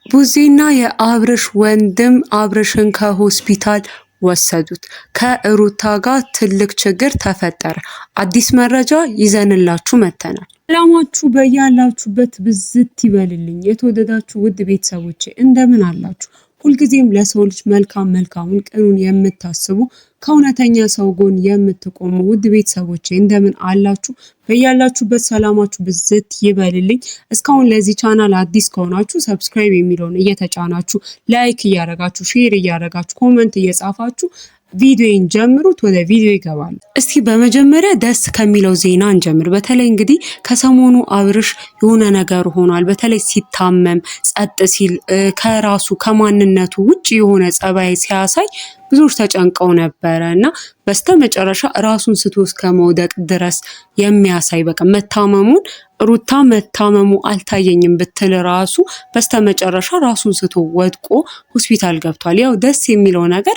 ቡዜና የአብርሽ ወንድም አብርሽን ከሆስፒታል ወሰዱት። ከሩታ ጋር ትልቅ ችግር ተፈጠረ። አዲስ መረጃ ይዘንላችሁ መተናል። ሰላማችሁ በያላችሁበት ብዝት ይበልልኝ። የተወደዳችሁ ውድ ቤተሰቦቼ እንደምን አላችሁ? ሁልጊዜም ለሰው ልጅ መልካሙን ቅኑን የምታስቡ ከእውነተኛ ሰው ጎን የምትቆሙ ውድ ቤተሰቦቼ እንደምን አላችሁ? በያላችሁበት ሰላማችሁ ብዝት ይበልልኝ። እስካሁን ለዚህ ቻናል አዲስ ከሆናችሁ ሰብስክራይብ የሚለውን እየተጫናችሁ ላይክ እያረጋችሁ ሼር እያረጋችሁ ኮመንት እየጻፋችሁ ቪዲዮን ጀምሩት። ወደ ቪዲዮ ይገባል። እስቲ በመጀመሪያ ደስ ከሚለው ዜና እንጀምር። በተለይ እንግዲህ ከሰሞኑ አብርሽ የሆነ ነገር ሆኗል። በተለይ ሲታመም ጸጥ ሲል ከራሱ ከማንነቱ ውጭ የሆነ ጸባይ ሲያሳይ ብዙዎች ተጨንቀው ነበረ እና በስተመጨረሻ ራሱን ስቶ እስከ መውደቅ ድረስ የሚያሳይ በቃ መታመሙን ሩታ መታመሙ አልታየኝም ብትል ራሱ በስተመጨረሻ ራሱን ስቶ ወድቆ ሆስፒታል ገብቷል። ያው ደስ የሚለው ነገር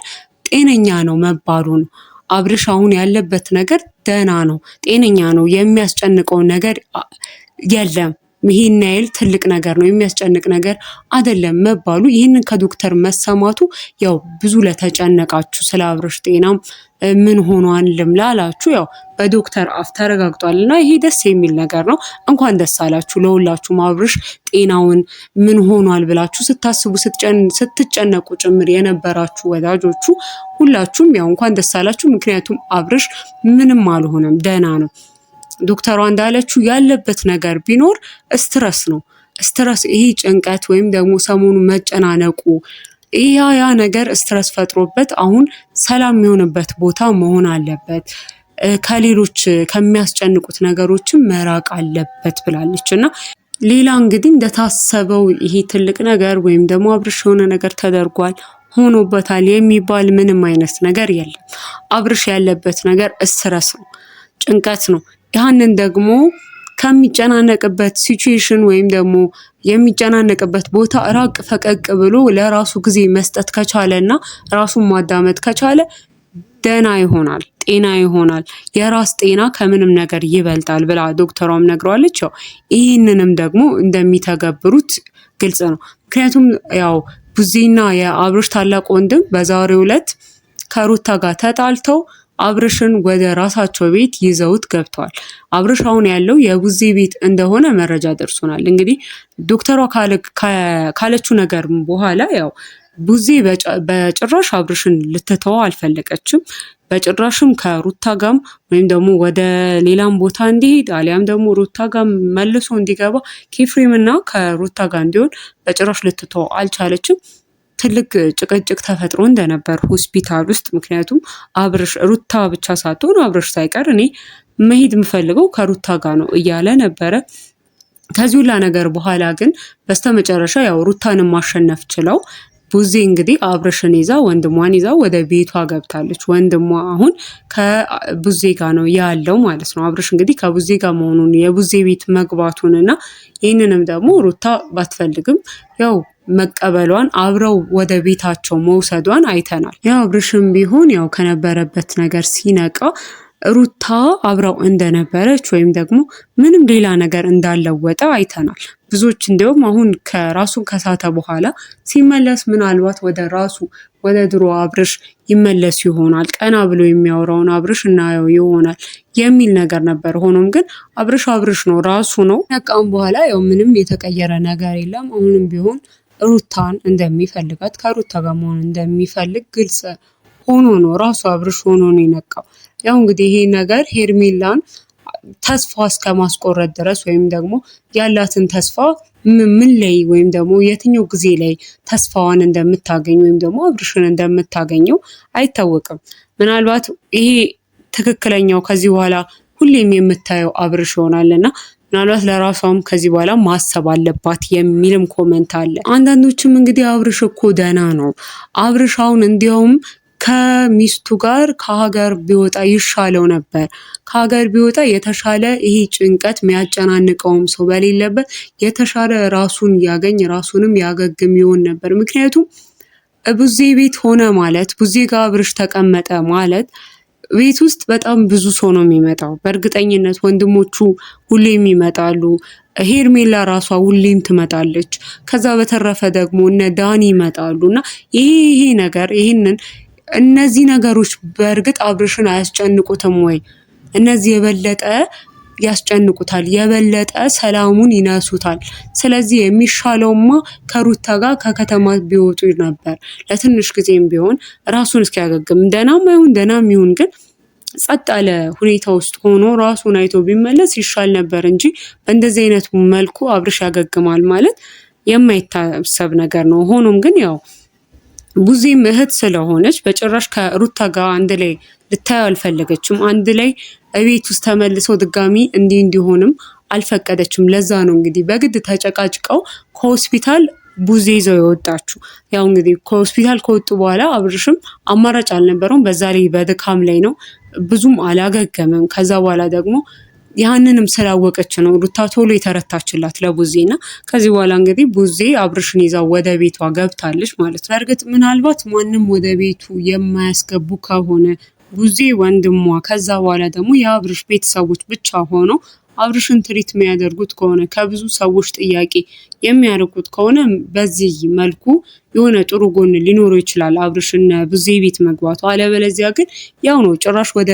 ጤነኛ ነው መባሉ ነው። አብርሽ አሁን ያለበት ነገር ደህና ነው፣ ጤነኛ ነው፣ የሚያስጨንቀው ነገር የለም። ይሄን ያህል ትልቅ ነገር ነው፣ የሚያስጨንቅ ነገር አይደለም መባሉ ይህንን ከዶክተር መሰማቱ ያው ብዙ ለተጨነቃችሁ ስለ አብርሽ ጤናም ምን ሆኗን ልምላላችሁ ያው በዶክተር አፍ ተረጋግጧልና ይሄ ደስ የሚል ነገር ነው። እንኳን ደስ አላችሁ ለሁላችሁም። አብርሽ ጤናውን ምን ሆኗል ብላችሁ ስታስቡ ስትጨነቁ ጭምር የነበራችሁ ወዳጆቹ ሁላችሁም ያው እንኳን ደስ አላችሁ። ምክንያቱም አብርሽ ምንም አልሆነም፣ ደህና ነው። ዶክተሯ እንዳለችው ያለበት ነገር ቢኖር ስትረስ ነው። ስትረስ ይሄ ጭንቀት ወይም ደግሞ ሰሞኑ መጨናነቁ ያ ነገር ስትረስ ፈጥሮበት አሁን ሰላም የሚሆንበት ቦታ መሆን አለበት። ከሌሎች ከሚያስጨንቁት ነገሮችም መራቅ አለበት ብላለች። እና ሌላ እንግዲህ እንደታሰበው ይሄ ትልቅ ነገር ወይም ደግሞ አብርሽ የሆነ ነገር ተደርጓል ሆኖበታል የሚባል ምንም አይነት ነገር የለም። አብርሽ ያለበት ነገር ስትረስ ነው፣ ጭንቀት ነው። ያንን ደግሞ ከሚጨናነቅበት ሲቹዌሽን ወይም ደግሞ የሚጨናነቅበት ቦታ ራቅ ፈቀቅ ብሎ ለራሱ ጊዜ መስጠት ከቻለ እና ራሱን ማዳመጥ ከቻለ ደህና ይሆናል፣ ጤና ይሆናል። የራስ ጤና ከምንም ነገር ይበልጣል ብላ ዶክተሯም ነግረዋለች። ያው ይህንንም ደግሞ እንደሚተገብሩት ግልጽ ነው። ምክንያቱም ያው ቡዜና የአብርሽ ታላቅ ወንድም በዛሬው ዕለት ከሩታ ጋር ተጣልተው አብርሽን ወደ ራሳቸው ቤት ይዘውት ገብተዋል። አብርሽ አሁን ያለው የቡዜ ቤት እንደሆነ መረጃ ደርሶናል። እንግዲህ ዶክተሯ ካለችው ነገር በኋላ ያው ቡዜ በጭራሽ አብርሽን ልትተው አልፈለገችም። በጭራሽም ከሩታ ጋም ወይም ደግሞ ወደ ሌላም ቦታ እንዲሄድ አሊያም ደግሞ ሩታ ጋም መልሶ እንዲገባ ከኤፍሬም እና ከሩታ ጋር እንዲሆን በጭራሽ ልትተው አልቻለችም። ትልቅ ጭቅጭቅ ተፈጥሮ እንደነበር ሆስፒታል ውስጥ። ምክንያቱም አብርሽ ሩታ ብቻ ሳትሆን አብርሽ ሳይቀር እኔ መሄድ የምፈልገው ከሩታ ጋር ነው እያለ ነበረ። ከዚህ ሁላ ነገር በኋላ ግን በስተመጨረሻ ያው ሩታንም ማሸነፍ ችለው ቡዜ እንግዲህ አብርሽን ይዛ ወንድሟን ይዛ ወደ ቤቷ ገብታለች። ወንድሟ አሁን ከቡዜ ጋር ነው ያለው ማለት ነው። አብርሽ እንግዲህ ከቡዜ ጋር መሆኑን የቡዜ ቤት መግባቱን እና ይህንንም ደግሞ ሩታ ባትፈልግም ያው መቀበሏን አብረው ወደ ቤታቸው መውሰዷን አይተናል። ያው አብርሽም ቢሆን ያው ከነበረበት ነገር ሲነቃ ሩታ አብረው እንደነበረች ወይም ደግሞ ምንም ሌላ ነገር እንዳለወጠ አይተናል። ብዙዎች እንዲሁም አሁን ከራሱን ከሳተ በኋላ ሲመለስ ምናልባት ወደ ራሱ ወደ ድሮ አብርሽ ይመለስ ይሆናል፣ ቀና ብሎ የሚያወራውን አብርሽ እናየው ይሆናል የሚል ነገር ነበር። ሆኖም ግን አብርሽ ነው፣ ራሱ ነው። ነቃም በኋላ ያው ምንም የተቀየረ ነገር የለም። አሁንም ቢሆን ሩታን እንደሚፈልጋት ከሩታ ጋር መሆን እንደሚፈልግ ግልጽ ሆኖ ነው፣ ራሱ አብርሽ ሆኖ ነው የነቃው። ያው እንግዲህ ይሄ ነገር ሄርሜላን ተስፋ እስከ ማስቆረጥ ድረስ ወይም ደግሞ ያላትን ተስፋ ምን ላይ ወይም ደግሞ የትኛው ጊዜ ላይ ተስፋዋን እንደምታገኝ ወይም ደግሞ አብርሽን እንደምታገኘው አይታወቅም። ምናልባት ይሄ ትክክለኛው ከዚህ በኋላ ሁሌም የምታየው አብርሽ ይሆናልና ምናልባት ለራሷም ከዚህ በኋላ ማሰብ አለባት የሚልም ኮመንት አለ። አንዳንዶችም እንግዲህ አብርሽ እኮ ደህና ነው፣ አብርሽ አሁን እንዲያውም ከሚስቱ ጋር ከሀገር ቢወጣ ይሻለው ነበር፣ ከሀገር ቢወጣ የተሻለ ይሄ ጭንቀት የሚያጨናንቀውም ሰው በሌለበት የተሻለ ራሱን ያገኝ ራሱንም ያገግም ይሆን ነበር። ምክንያቱም ቡዜ ቤት ሆነ ማለት ቡዜ ጋር አብርሽ ተቀመጠ ማለት ቤት ውስጥ በጣም ብዙ ሰው ነው የሚመጣው። በእርግጠኝነት ወንድሞቹ ሁሌም ይመጣሉ። ሄርሜላ ራሷ ሁሌም ትመጣለች። ከዛ በተረፈ ደግሞ እነ ዳኒ ይመጣሉ እና ይሄ ነገር እነዚህ ነገሮች በእርግጥ አብርሽን አያስጨንቁትም ወይ? እነዚህ የበለጠ ያስጨንቁታል፣ የበለጠ ሰላሙን ይነሱታል። ስለዚህ የሚሻለውማ ከሩታ ጋር ከከተማ ቢወጡ ነበር። ለትንሽ ጊዜም ቢሆን ራሱን እስኪያገግም ደህናም ይሁን ግን ጸጥ ያለ ሁኔታ ውስጥ ሆኖ ራሱን አይቶ ቢመለስ ይሻል ነበር እንጂ በእንደዚህ አይነት መልኩ አብርሽ ያገግማል ማለት የማይታሰብ ነገር ነው። ሆኖም ግን ያው ቡዜም እህት ስለሆነች በጭራሽ ከሩታ ጋር አንድ ላይ ልታየው አልፈለገችም። አንድ ላይ እቤት ውስጥ ተመልሰው ድጋሚ እንዲሆንም አልፈቀደችም። ለዛ ነው እንግዲህ በግድ ተጨቃጭቀው ከሆስፒታል ቡዜ ይዘው የወጣችሁ። ያው እንግዲህ ከሆስፒታል ከወጡ በኋላ አብርሽም አማራጭ አልነበረውም። በዛ ላይ በድካም ላይ ነው፣ ብዙም አላገገመም። ከዛ በኋላ ደግሞ ያንንም ስላወቀች ነው ሩታ ቶሎ የተረታችላት ለቡዜ እና ከዚህ በኋላ እንግዲህ ቡዜ አብርሽን ይዛ ወደ ቤቷ ገብታለች ማለት ነው። እርግጥ ምናልባት ማንም ወደ ቤቱ የማያስገቡ ከሆነ ቡዜ ወንድሟ፣ ከዛ በኋላ ደግሞ የአብርሽ ቤተሰቦች ብቻ ሆነው አብርሽን ትሪት የሚያደርጉት ከሆነ ከብዙ ሰዎች ጥያቄ የሚያደርጉት ከሆነ በዚህ መልኩ የሆነ ጥሩ ጎን ሊኖረው ይችላል አብርሽን ቡዜ ቤት መግባቱ። አለበለዚያ ግን ያው ነው ጭራሽ ወደ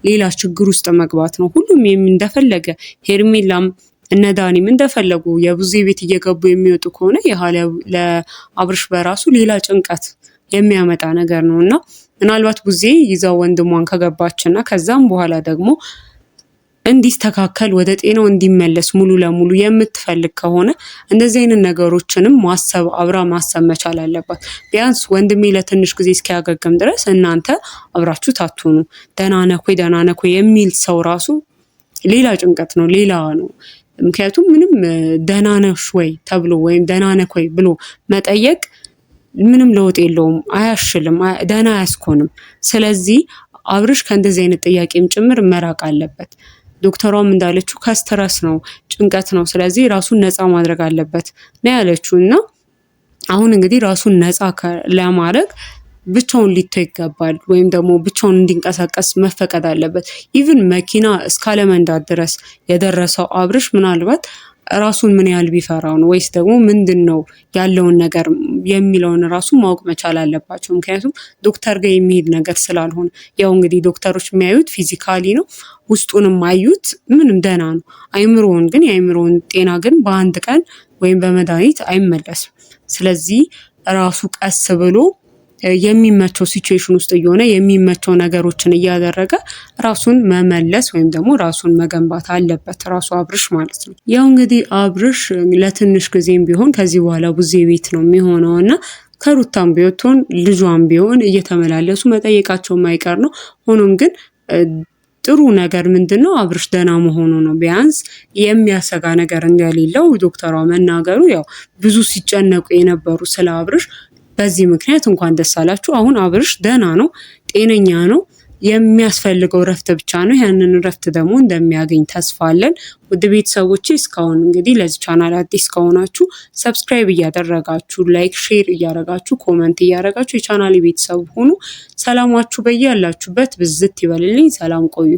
ሌላ ችግር ውስጥ መግባት ነው። ሁሉም እንደፈለገ ሄርሜላም እነ ዳኒም እንደፈለጉ የቡዜ ቤት እየገቡ የሚወጡ ከሆነ ለአብርሽ በራሱ ሌላ ጭንቀት የሚያመጣ ነገር ነው እና ምናልባት ቡዜ ይዛው ወንድሟን ከገባችና ከዛም በኋላ ደግሞ እንዲስተካከል ወደ ጤናው እንዲመለስ ሙሉ ለሙሉ የምትፈልግ ከሆነ እንደዚህ አይነት ነገሮችንም አብራ ማሰብ መቻል አለባት። ቢያንስ ወንድሜ ለትንሽ ጊዜ እስኪያገግም ድረስ እናንተ አብራችሁ ታቱኑ ደህና ነህ ወይ የሚል ሰው ራሱ ሌላ ጭንቀት ነው፣ ሌላ ነው። ምክንያቱም ምንም ደህና ነሽ ወይ ተብሎ ወይም ደህና ነህ ወይ ብሎ መጠየቅ ምንም ለውጥ የለውም፣ አያሽልም፣ ደህና አያስኮንም። ስለዚህ አብርሽ ከእንደዚህ አይነት ጥያቄም ጭምር መራቅ አለበት። ዶክተሯም እንዳለችው ከስትረስ ነው፣ ጭንቀት ነው። ስለዚህ ራሱን ነፃ ማድረግ አለበት ነው ያለችው እና አሁን እንግዲህ ራሱን ነፃ ለማድረግ ብቻውን ሊተው ይገባል፣ ወይም ደግሞ ብቻውን እንዲንቀሳቀስ መፈቀድ አለበት። ኢቭን መኪና እስካለመንዳት ድረስ የደረሰው አብርሽ ምናልባት ራሱን ምን ያህል ቢፈራው ነው ወይስ ደግሞ ምንድን ነው ያለውን ነገር የሚለውን ራሱ ማወቅ መቻል አለባቸው። ምክንያቱም ዶክተር ጋር የሚሄድ ነገር ስላልሆነ ያው እንግዲህ ዶክተሮች የሚያዩት ፊዚካሊ ነው፣ ውስጡንም አዩት ምንም ደህና ነው። የአይምሮውን ጤና ግን በአንድ ቀን ወይም በመድኃኒት አይመለስም። ስለዚህ ራሱ ቀስ ብሎ የሚመቸው ሲቹዌሽን ውስጥ እየሆነ የሚመቸው ነገሮችን እያደረገ ራሱን መመለስ ወይም ደግሞ ራሱን መገንባት አለበት ራሱ አብርሽ ማለት ነው። ያው እንግዲህ አብርሽ ለትንሽ ጊዜም ቢሆን ከዚህ በኋላ ቡዜ ቤት ነው የሚሆነው እና ከሩታም ቢሆን ልጇም ቢሆን እየተመላለሱ መጠየቃቸው የማይቀር ነው። ሆኖም ግን ጥሩ ነገር ምንድነው አብርሽ ደህና መሆኑ ነው። ቢያንስ የሚያሰጋ ነገር እንደሌለው ዶክተሯ መናገሩ ያው ብዙ ሲጨነቁ የነበሩ ስለ አብርሽ በዚህ ምክንያት እንኳን ደስ አላችሁ። አሁን አብርሽ ደህና ነው፣ ጤነኛ ነው። የሚያስፈልገው ረፍት ብቻ ነው። ያንን ረፍት ደግሞ እንደሚያገኝ ተስፋ አለን። ውድ ቤተሰቦቼ እስካሁን እንግዲህ ለዚህ ቻናል አዲስ ከሆናችሁ ሰብስክራይብ እያደረጋችሁ፣ ላይክ፣ ሼር እያደረጋችሁ፣ ኮመንት እያደረጋችሁ የቻናሌ ቤተሰብ ሁኑ። ሰላማችሁ በያላችሁበት ብዝት ይበልልኝ። ሰላም ቆዩ።